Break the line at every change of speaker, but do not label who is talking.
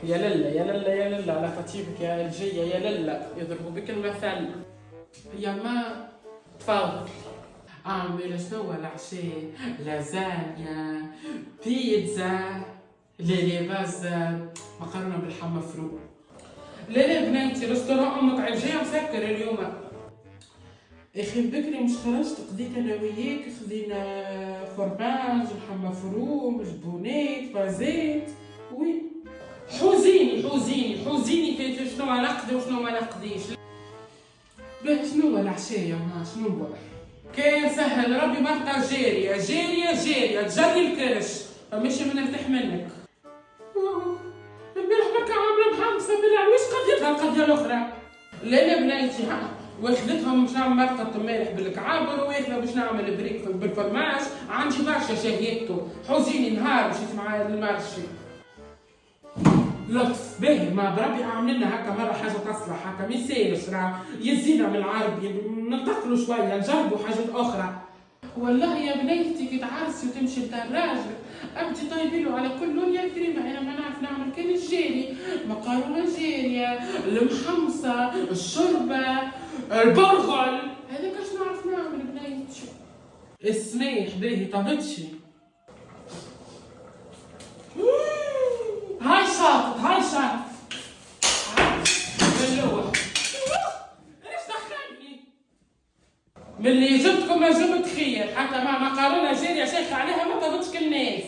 يا للا يا للا يا للا على خطيبك يا الجية يا للا يضربوا بك المثل. يا ما تفضل. اعمل شنو العشاء؟ لازانيا، بيتزا، ليلي باز، مقارنة بالحمى مفروم. لا بناتي رستوران امك جاي مسكر اليوم. اخي بكري مش خرجت قضيت انا وياك خذينا فرماج لحمى مفروم جبونات بازيت. وي حوزيني في شنو ما نقضي وشنو ما نقضيش. باه شنو العشاء يا ما شنو هو؟ كان سهل ربي ما بقى جارية تجري الكرش فماشي من نرتاح منك. امبارح بكا عاملة محمسة بالعويش قضيتها القضية الأخرى. لا بناتي ها واخذتهم باش نعمل مرقة امبارح بالكعابر واخذة باش نعمل بريك بالفرماج عندي برشا شهيته. حوزيني نهار مشيت معايا للمارشي. لطف باهي ما بربي عاملين لنا هكا مرة حاجة تصلح هكا ما يسالش راه يزينا من العربي ننتقلوا شوية نجربوا حاجات أخرى. والله يا بنيتي كي تعرسي وتمشي لدار راجلك ابدي طيبي له على كل لون يا كريمة. انا ما نعرف نعمل كان الجيري مقارنة جارية المحمصة الشوربة البرغل هذاك اش نعرف نعمل بنيتي. السماح باهي طبتشي. هاي شاطط باللوح. ايش دخلني؟ من اللي جبتكم ما جبت خير حتى مع مقارنة جارية شيخة عليها ما طبتش كل الناس.